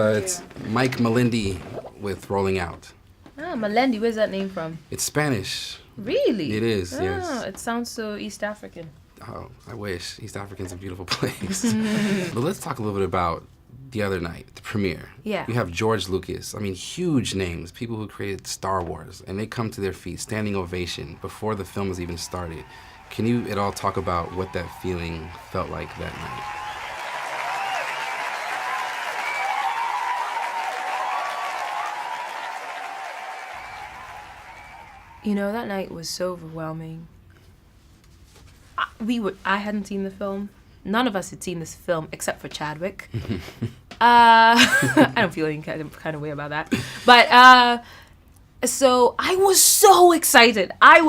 It's Mike Melendi with Rolling Out. Ah, Melendi, where's that name from? It's Spanish. Really? It is, yes. It sounds so East African. Oh, I wish. East Africa's a beautiful place. But let's talk a little bit about the other night, the premiere. Yeah. You have George Lucas. I mean, huge names, people who created Star Wars, and they come to their feet, standing ovation before the film has even started. Can you at all talk about what that feeling felt like that night? You know, that night was so overwhelming. I hadn't seen the film. None of us had seen this film except for Chadwick. I don't feel any kind of way about that. But so I was so excited. I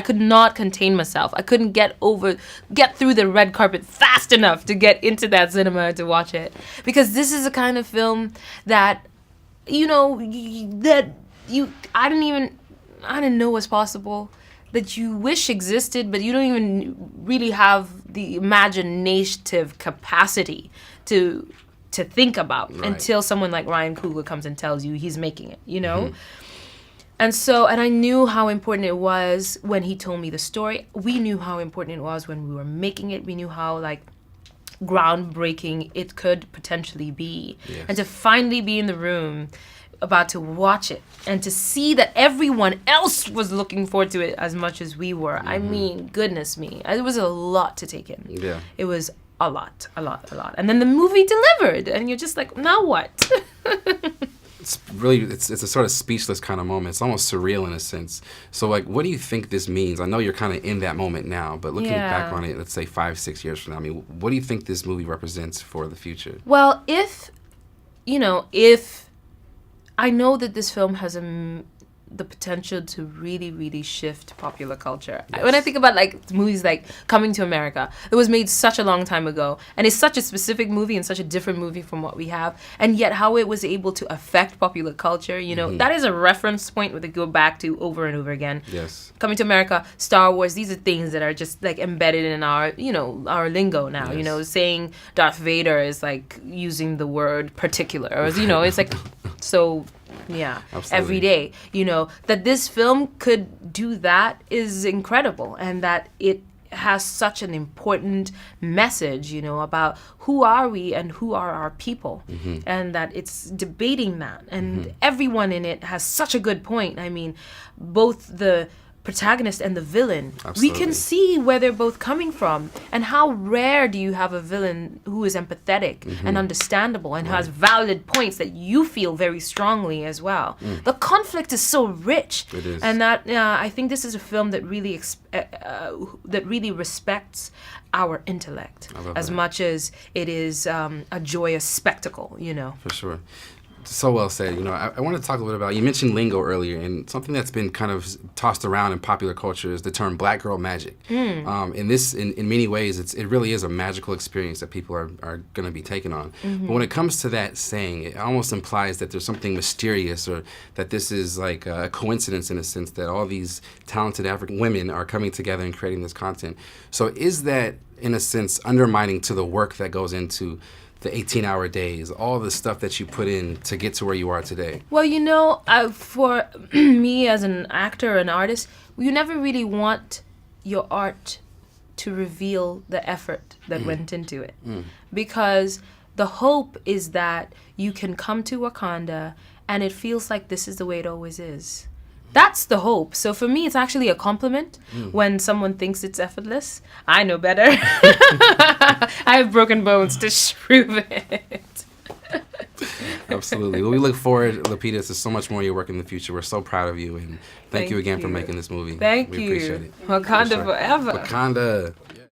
could not contain myself. I couldn't get through the red carpet fast enough to get into that cinema to watch it, because this is a kind of film that, I didn't know was possible, that you wish existed, but you don't even really have the imaginative capacity to think about, right, until someone like Ryan Coogler comes and tells you he's making it, Mm-hmm. And I knew how important it was when he told me the story. We knew how important it was when we were making it. We knew how, groundbreaking it could potentially be. Yes. And to finally be in the room about to watch it and to see that everyone else was looking forward to it as much as we were. Mm-hmm. I mean, goodness me. It was a lot to take in. Yeah. It was a lot. And then the movie delivered, and you're just like, now what? It's a sort of speechless kind of moment. It's almost surreal in a sense. So, what do you think this means? I know you're kind of in that moment now, but looking back on it, let's say 5-6 years from now, I mean, what do you think this movie represents for the future? Well, if I know that this film has the potential to really, really shift popular culture. Yes. When I think about movies like Coming to America, it was made such a long time ago, and it's such a specific movie and such a different movie from what we have, and yet how it was able to affect popular culture, mm-hmm, that is a reference point that they go back to over and over again. Yes. Coming to America, Star Wars, these are things that are just embedded in our lingo now. Yes. Saying Darth Vader is like using the word particular, or it's like so. Yeah, absolutely. Every day, that this film could do that is incredible, and that it has such an important message, about who are we and who are our people, mm-hmm, and that it's debating that, and mm-hmm, everyone in it has such a good point. I mean, both the protagonist and the villain, absolutely, we can see where they're both coming from, and how rare do you have a villain who is empathetic, mm-hmm, and understandable, and right, has valid points that you feel very strongly as well. The conflict is so rich. It is. And that I think this is a film that really respects our intellect as much as it is a joyous spectacle, For sure. So well said. I want to talk a little bit about, you mentioned lingo earlier, and something that's been kind of tossed around in popular culture is the term black girl magic. In many ways, it really is a magical experience that people are going to be taken on. Mm-hmm. But when it comes to that saying, it almost implies that there's something mysterious, or that this is like a coincidence in a sense, that all these talented African women are coming together and creating this content. So is that, in a sense, undermining to the work that goes into the 18-hour days, all the stuff that you put in to get to where you are today? Well, for me as an actor, an artist, you never really want your art to reveal the effort that went into it. Because the hope is that you can come to Wakanda and it feels like this is the way it always is. That's the hope. So for me, it's actually a compliment when someone thinks it's effortless. I know better. I have broken bones to prove it. Absolutely. Well, we look forward, Lupita, to so much more of your work in the future. We're so proud of you, and thank you again for making this movie. Thank you. We appreciate it. Wakanda forever. Wakanda.